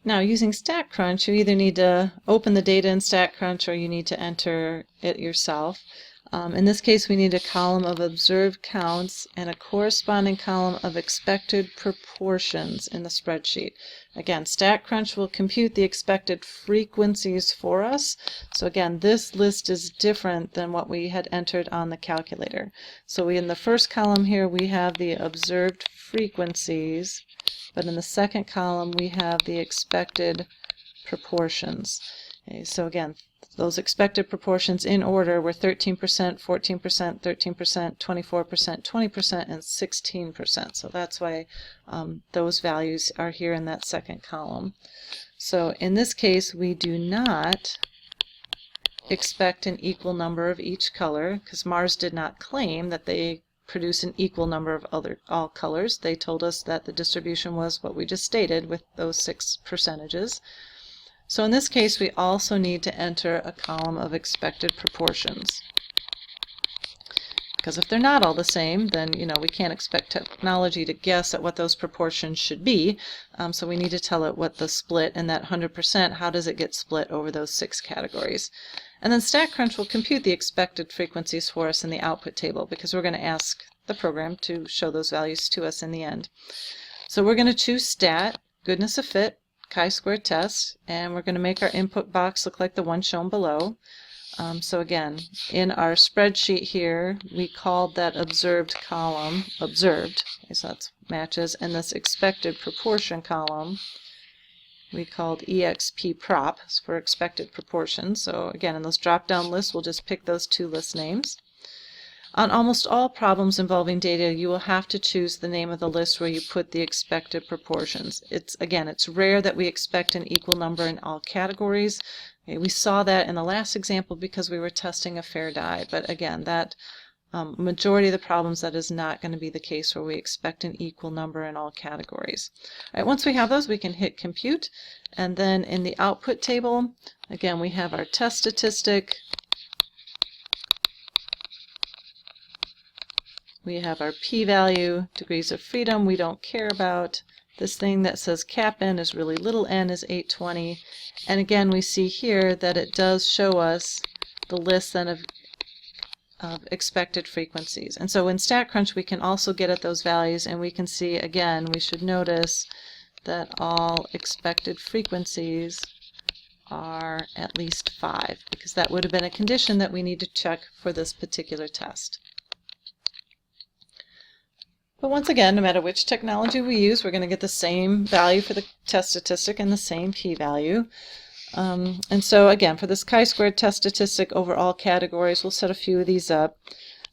Now, using StatCrunch, you either need to open the data in StatCrunch or you need to enter it yourself. In this case, we need a column of observed counts and a corresponding column of expected proportions in the spreadsheet. Again, StatCrunch will compute the expected frequencies for us. So again, this list is different than what we had entered on the calculator. So in the first column here, we have the observed frequencies, but in the second column, we have the expected proportions. Okay, so again, those expected proportions in order were 13%, 14%, 13%, 24%, 20%, and 16%. So that's why those values are here in that second column. So in this case, we do not expect an equal number of each color, because Mars did not claim that they produce an equal number of all colors. They told us that the distribution was what we just stated with those 6 percentages. So in this case, we also need to enter a column of expected proportions. Because if they're not all the same, then we can't expect technology to guess at what those proportions should be. So we need to tell it what the split, and that 100%, how does it get split over those 6 categories. And then StatCrunch will compute the expected frequencies for us in the output table, because we're going to ask the program to show those values to us in the end. So we're going to choose Stat, Goodness of Fit, chi-square test, and we're going to make our input box look like the one shown below. So again, in our spreadsheet here, we called that observed column observed, okay, so that matches, and this expected proportion column we called exp prop for expected proportions. So again, in those drop-down lists, we'll just pick those 2 list names. On almost all problems involving data, you will have to choose the name of the list where you put the expected proportions. It's rare that we expect an equal number in all categories. Okay, we saw that in the last example because we were testing a fair die, but again, that majority of the problems, that is not going to be the case where we expect an equal number in all categories. All right, once we have those, we can hit compute, and then in the output table, again, we have our test statistic. We have our p-value, degrees of freedom we don't care about. This thing that says cap n is really little n is 820. And again, we see here that it does show us the list then of expected frequencies. And so in StatCrunch, we can also get at those values, and we can see, again, we should notice that all expected frequencies are at least 5, because that would have been a condition that we need to check for this particular test. But once again, no matter which technology we use, we're going to get the same value for the test statistic and the same p-value. And so again, for this chi-squared test statistic over all categories, we'll set a few of these up.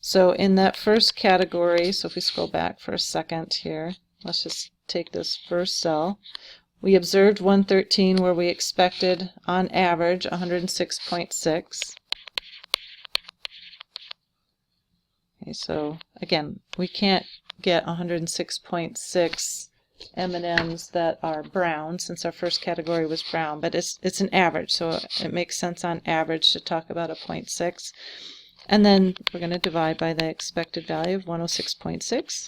So in that first category, so if we scroll back for a second here, let's just take this first cell. We observed 113 where we expected, on average, 106.6. Okay, so again, we can't get 106.6 M&Ms that are brown, since our first category was brown, but it's an average, so it makes sense on average to talk about a 0.6. And then we're going to divide by the expected value of 106.6.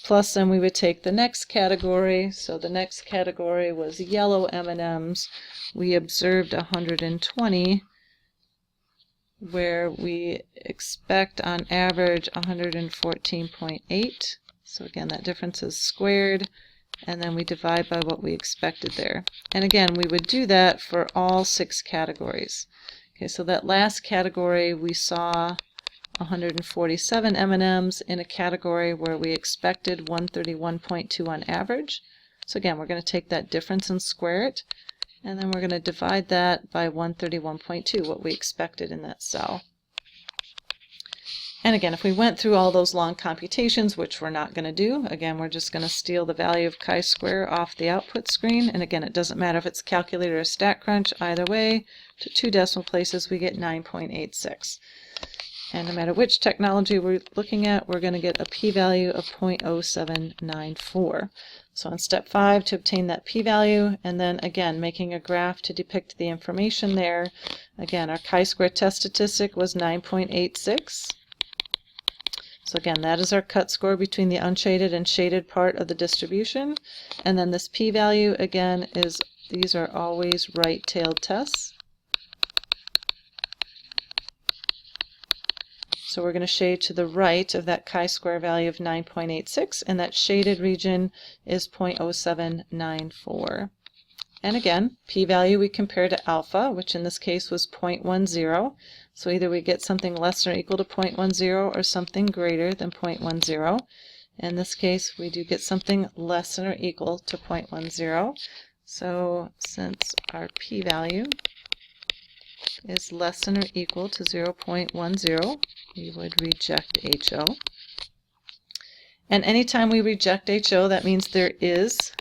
Plus, then we would take the next category. So the next category was yellow M&Ms. We observed 120, where we expect on average 114.8. So again, that difference is squared, and then we divide by what we expected there. And again, we would do that for all 6 categories. Okay, so that last category, we saw 147 M&Ms in a category where we expected 131.2 on average. So again, we're going to take that difference and square it, and then we're going to divide that by 131.2, what we expected in that cell. And again, if we went through all those long computations, which we're not going to do, again, we're just going to steal the value of chi-square off the output screen. And again, it doesn't matter if it's calculator or StatCrunch, either way, to 2 decimal places, we get 9.86. And no matter which technology we're looking at, we're going to get a p-value of 0.0794. So in step 5, to obtain that p-value, and then again, making a graph to depict the information there. Again, our chi-square test statistic was 9.86. So again, that is our cut score between the unshaded and shaded part of the distribution. And then this p-value, again, is These are always right-tailed tests. So we're going to shade to the right of that chi-square value of 9.86, and that shaded region is 0.0794. And again, p-value we compare to alpha, which in this case was 0.10. So either we get something less than or equal to 0.10 or something greater than 0.10. In this case, we do get something less than or equal to 0.10. So since our p-value is less than or equal to 0.10, we would reject HO. And anytime we reject HO, that means there is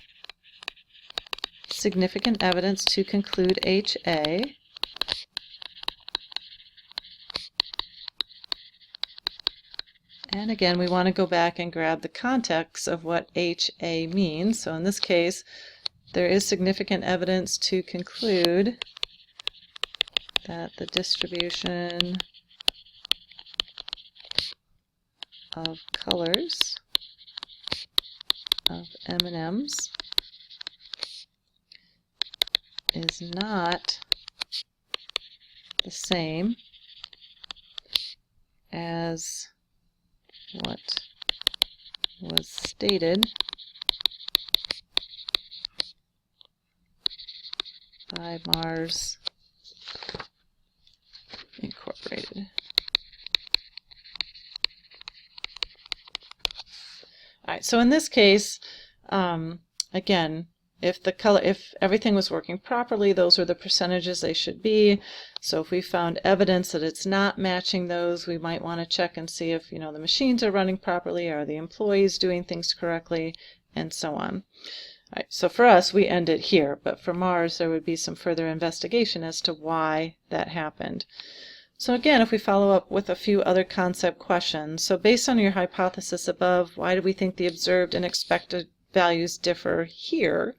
significant evidence to conclude HA. And again, we want to go back and grab the context of what HA means. So in this case, there is significant evidence to conclude that the distribution of colors of M&Ms is not the same as what was stated by Mars Incorporated. All right, so in this case, again, if everything was working properly, those are the percentages they should be. So if we found evidence that it's not matching those, we might want to check and see if the machines are running properly, are the employees doing things correctly, and so on. All right, so for us, we end it here, but for Mars, there would be some further investigation as to why that happened. So again, if we follow up with a few other concept questions, so based on your hypothesis above, why do we think the observed and expected values differ here?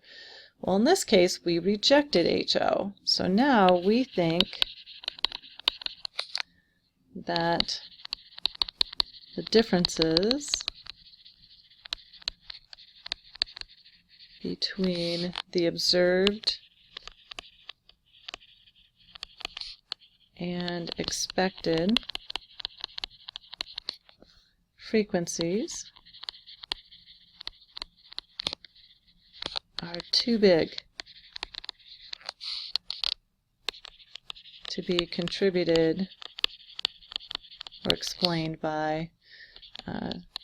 Well, in this case, we rejected HO. So now we think that the differences between the observed and expected frequencies are too big to be contributed or explained by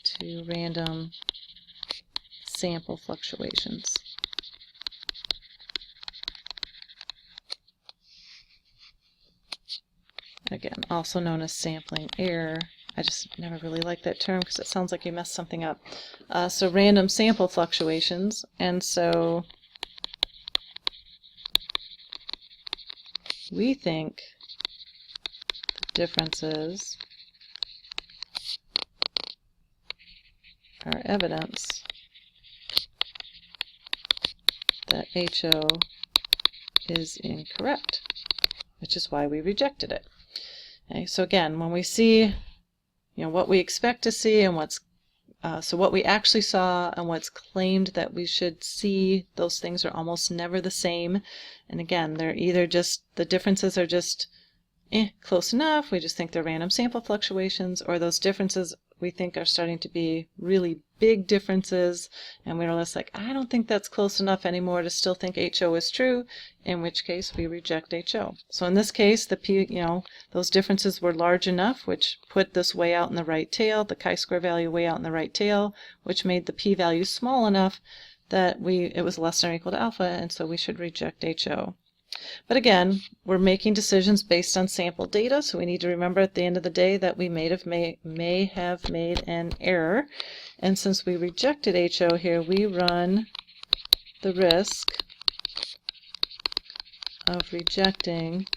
to random sample fluctuations. Again, also known as sampling error. I just never really liked that term because it sounds like you messed something up. So random sample fluctuations, and so we think the differences are evidence that HO is incorrect, which is why we rejected it. Okay, so again, when we see what we expect to see and so what we actually saw and what's claimed that we should see, those things are almost never the same. And again, they're either just, the differences are just close enough, we just think they're random sample fluctuations, or those differences we think are starting to be really big differences, and we're less like, I don't think that's close enough anymore to still think HO is true, in which case we reject HO. So in this case, those differences were large enough, which put this way out in the right tail, the chi-square value way out in the right tail, which made the p-value small enough that it was less than or equal to alpha, and so we should reject HO. But again, we're making decisions based on sample data, so we need to remember at the end of the day that we may have made an error. And since we rejected HO here, we run the risk of rejecting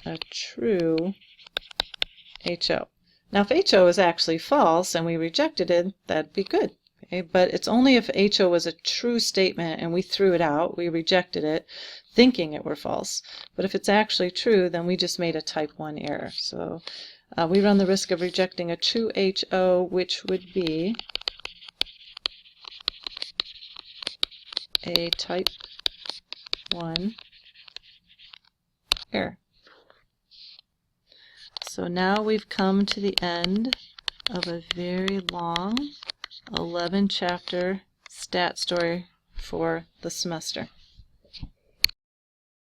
a true HO. Now, if HO is actually false and we rejected it, that'd be good. Okay? But it's only if HO was a true statement and we threw it out, we rejected it, thinking it were false. But if it's actually true, then we just made a type 1 error. So we run the risk of rejecting a true HO, which would be a type 1 error. So now we've come to the end of a very long 11-chapter stat story for the semester.